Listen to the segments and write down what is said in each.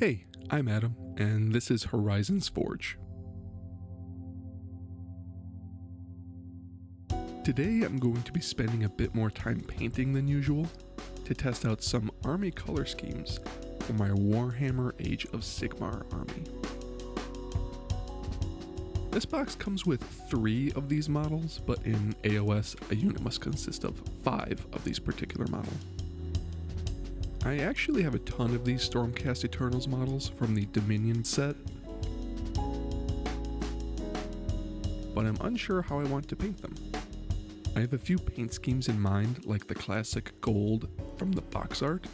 Hey, I'm Adam, and this is Horizons.forge. Today I'm going to be spending a bit more time painting than usual to test out some army color schemes for my Warhammer Age of Sigmar army. This box comes with 3 of these models, but in AOS a unit must consist of 5 of these particular models. I actually have a ton of these Stormcast Eternals models from the Dominion set, but I'm unsure how I want to paint them. I have a few paint schemes in mind, like the classic gold from the box art,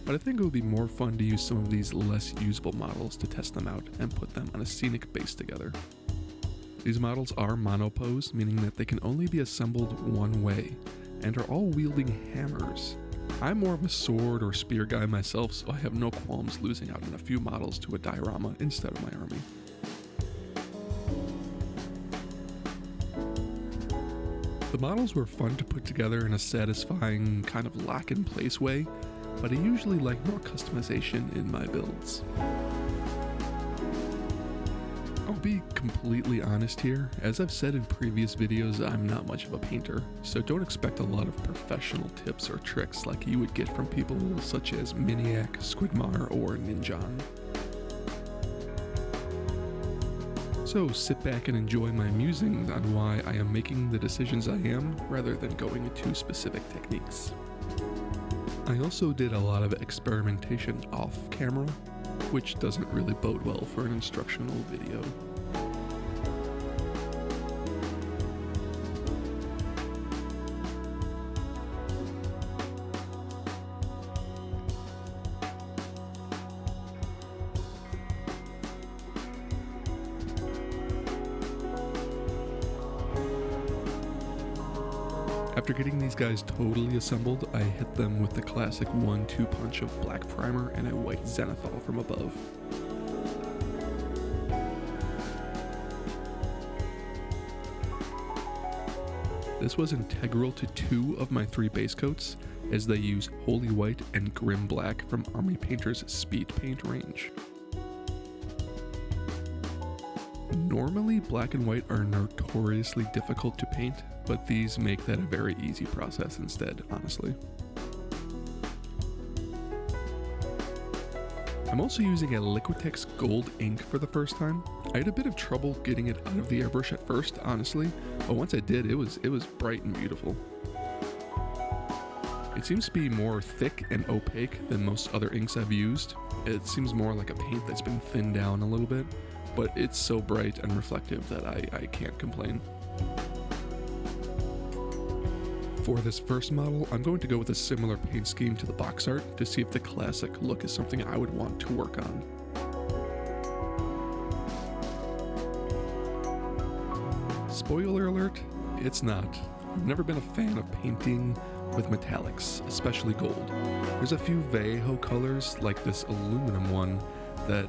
but I think it would be more fun to use some of these less usable models to test them out and put them on a scenic base together. These models are monopose, meaning that they can only be assembled one way, and are all wielding hammers. I'm more of a sword or spear guy myself, so I have no qualms losing out on a few models to a diorama instead of my army. The models were fun to put together in a satisfying, kind of lock-in-place way, but I usually like more customization in my builds. I'll be completely honest here, as I've said in previous videos, I'm not much of a painter, so don't expect a lot of professional tips or tricks like you would get from people such as Miniac, Squidmar, or Ninjon. So sit back and enjoy my musings on why I am making the decisions I am, rather than going into specific techniques. I also did a lot of experimentation off camera, which doesn't really bode well for an instructional video. After getting these guys totally assembled, I hit them with the classic 1-2 punch of black primer and a white zenithal from above. This was integral to 2 of my 3 base coats, as they use Holy White and Grim Black from Army Painter's Speed Paint range. Normally, black and white are notoriously difficult to paint, but these make that a very easy process instead, honestly. I'm also using a Liquitex gold ink for the first time. I had a bit of trouble getting it out of the airbrush at first, honestly, but once I did, it was bright and beautiful. It seems to be more thick and opaque than most other inks I've used. It seems more like a paint that's been thinned down a little bit, but it's so bright and reflective that I can't complain. For this first model, I'm going to go with a similar paint scheme to the box art to see if the classic look is something I would want to work on. Spoiler alert, it's not. I've never been a fan of painting with metallics, especially gold. There's a few Vallejo colors, like this aluminum one, that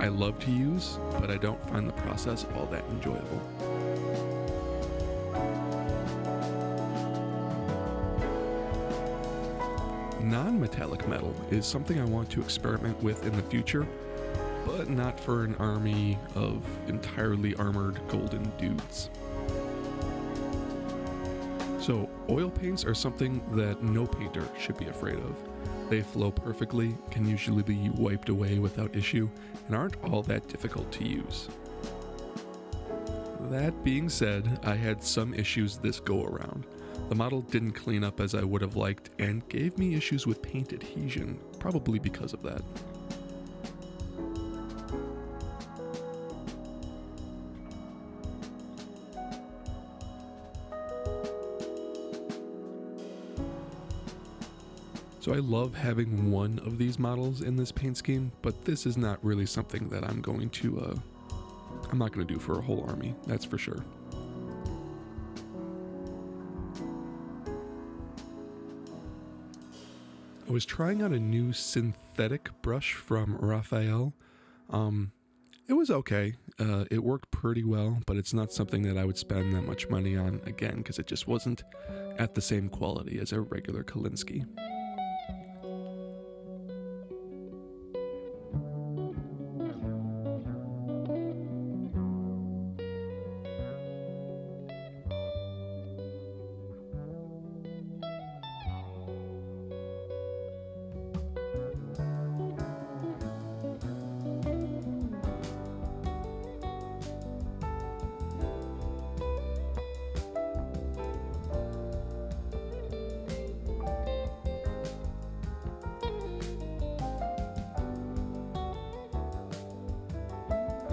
I love to use, but I don't find the process all that enjoyable. Non-metallic metal is something I want to experiment with in the future, but not for an army of entirely armored golden dudes. So, oil paints are something that no painter should be afraid of. They flow perfectly, can usually be wiped away without issue, and aren't all that difficult to use. That being said, I had some issues this go around. The model didn't clean up as I would have liked and gave me issues with paint adhesion, probably because of that. So I love having one of these models in this paint scheme, but this is not really something that I'm not going to do for a whole army, that's for sure. I was trying out a new synthetic brush from Raphael. It was okay. It worked pretty well, but it's not something that I would spend that much money on again, because it just wasn't at the same quality as a regular Kalinsky.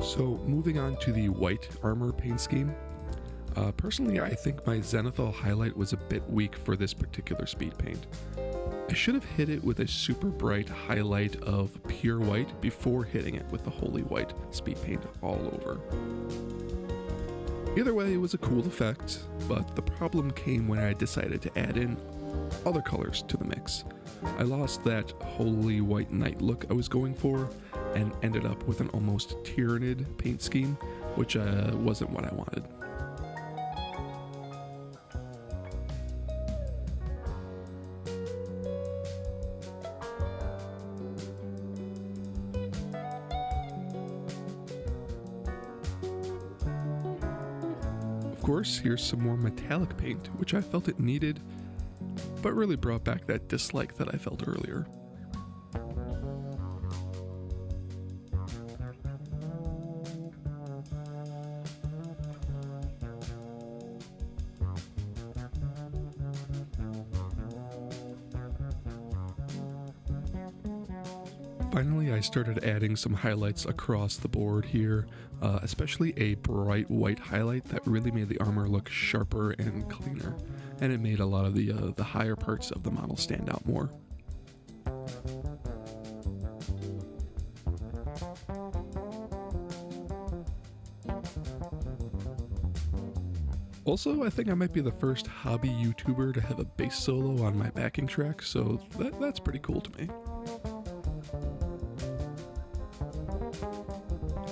So moving on to the white armor paint scheme. Personally, I think my Zenithal highlight was a bit weak for this particular speed paint. I should have hit it with a super bright highlight of pure white before hitting it with the holy white speed paint all over. Either way, it was a cool effect, but the problem came when I decided to add in other colors to the mix. I lost that holy white knight look I was going for and ended up with an almost Tyranid paint scheme, which wasn't what I wanted. Of course, here's some more metallic paint, which I felt it needed, but really brought back that dislike that I felt earlier. Finally, I started adding some highlights across the board here, especially a bright white highlight that really made the armor look sharper and cleaner, and it made a lot of the higher parts of the model stand out more. Also, I think I might be the first hobby YouTuber to have a bass solo on my backing track, so that's pretty cool to me.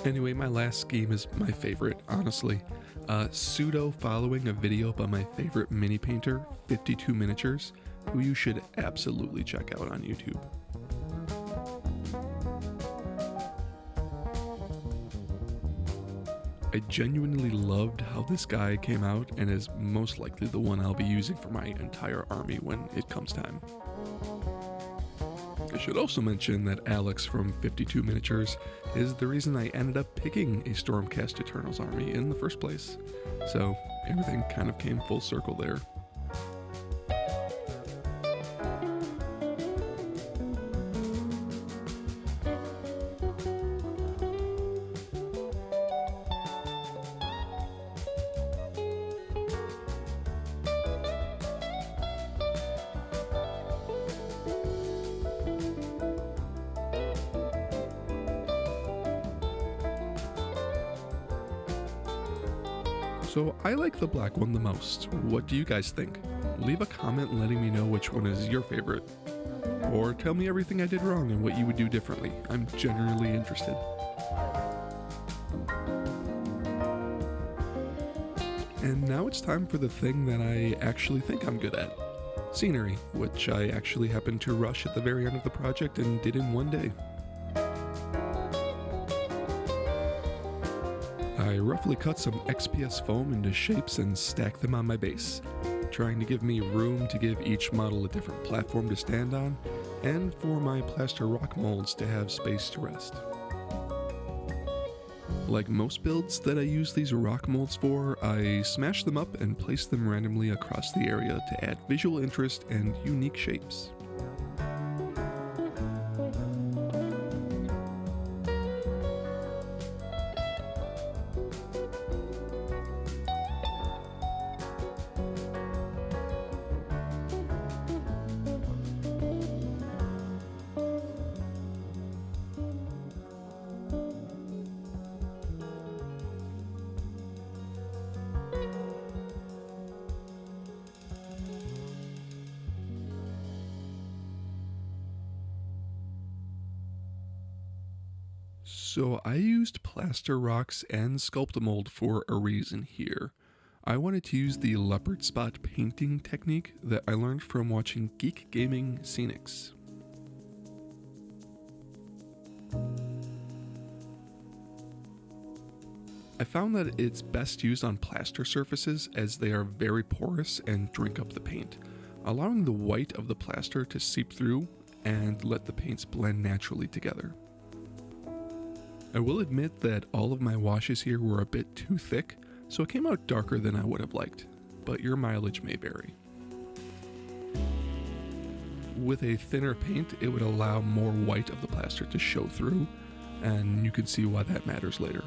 Anyway, my last scheme is my favorite, honestly. Pseudo following a video by my favorite mini painter, 52 Miniatures, who you should absolutely check out on YouTube. I genuinely loved how this guy came out and is most likely the one I'll be using for my entire army when it comes time. I should also mention that Alex from 52 Miniatures is the reason I ended up picking a Stormcast Eternals army in the first place, so everything kind of came full circle there. So I like the black one the most. What do you guys think? Leave a comment letting me know which one is your favorite. Or tell me everything I did wrong and what you would do differently. I'm genuinely interested. And now it's time for the thing that I actually think I'm good at. Scenery, which I actually happened to rush at the very end of the project and did in one day. I roughly cut some XPS foam into shapes and stacked them on my base, trying to give me room to give each model a different platform to stand on, and for my plaster rock molds to have space to rest. Like most builds that I use these rock molds for, I smash them up and place them randomly across the area to add visual interest and unique shapes. So I used plaster rocks and Sculptamold for a reason here. I wanted to use the leopard spot painting technique that I learned from watching Geek Gaming Scenics. I found that it's best used on plaster surfaces as they are very porous and drink up the paint, allowing the white of the plaster to seep through and let the paints blend naturally together. I will admit that all of my washes here were a bit too thick, so it came out darker than I would have liked, but your mileage may vary. With a thinner paint, it would allow more white of the plaster to show through, and you can see why that matters later.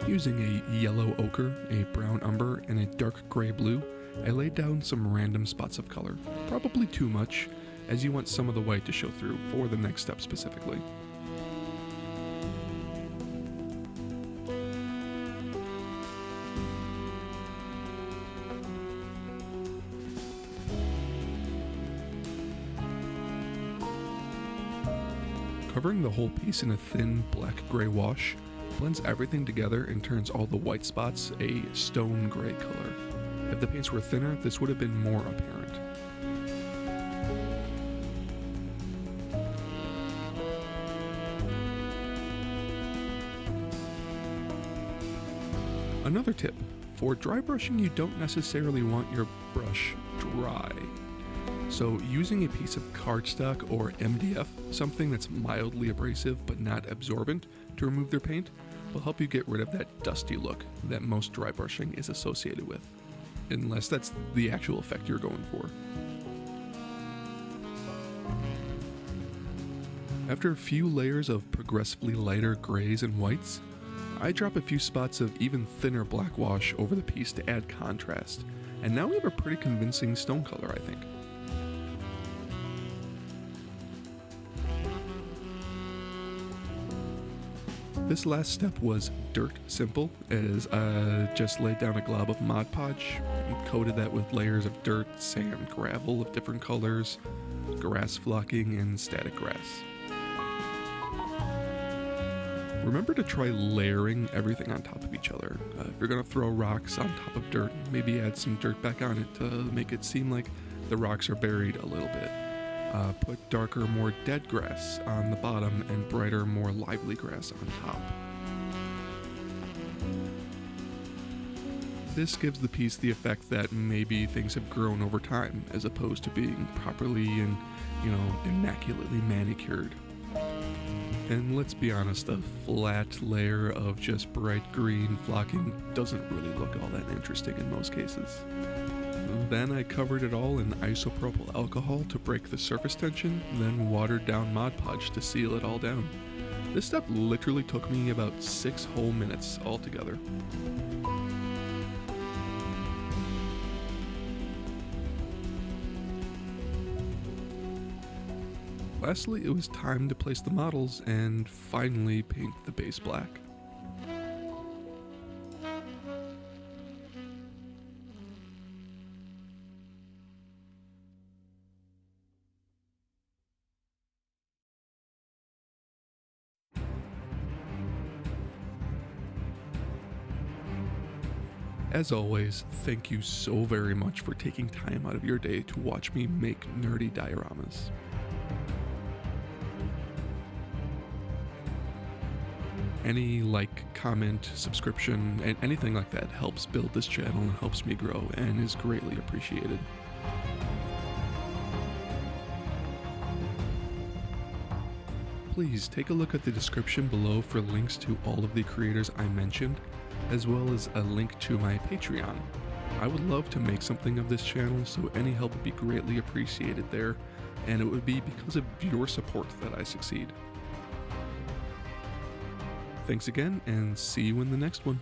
Using a yellow ochre, a brown umber, and a dark gray blue, I laid down some random spots of color, probably too much, as you want some of the white to show through for the next step specifically. Covering the whole piece in a thin black-gray wash blends everything together and turns all the white spots a stone gray color. If the paints were thinner, this would have been more apparent. Another tip, for dry brushing you don't necessarily want your brush dry. So using a piece of cardstock or MDF, something that's mildly abrasive but not absorbent, to remove their paint will help you get rid of that dusty look that most dry brushing is associated with, unless that's the actual effect you're going for. After a few layers of progressively lighter grays and whites, I drop a few spots of even thinner black wash over the piece to add contrast, and now we have a pretty convincing stone color, I think. This last step was dirt simple, as I just laid down a glob of Mod Podge and coated that with layers of dirt, sand, gravel of different colors, grass flocking, and static grass. Remember to try layering everything on top of each other. If you're going to throw rocks on top of dirt, maybe add some dirt back on it to make it seem like the rocks are buried a little bit. Put darker, more dead grass on the bottom and brighter, more lively grass on top. This gives the piece the effect that maybe things have grown over time, as opposed to being properly and, immaculately manicured. And let's be honest, a flat layer of just bright green flocking doesn't really look all that interesting in most cases. Then I covered it all in isopropyl alcohol to break the surface tension, then watered down Mod Podge to seal it all down. This step literally took me about 6 whole minutes altogether. Lastly, it was time to place the models and finally paint the base black. As always, thank you so very much for taking time out of your day to watch me make nerdy dioramas. Any like, comment, subscription, and anything like that helps build this channel and helps me grow and is greatly appreciated. Please take a look at the description below for links to all of the creators I mentioned, as well as a link to my Patreon. I would love to make something of this channel, so any help would be greatly appreciated there, and it would be because of your support that I succeed. Thanks again, and see you in the next one.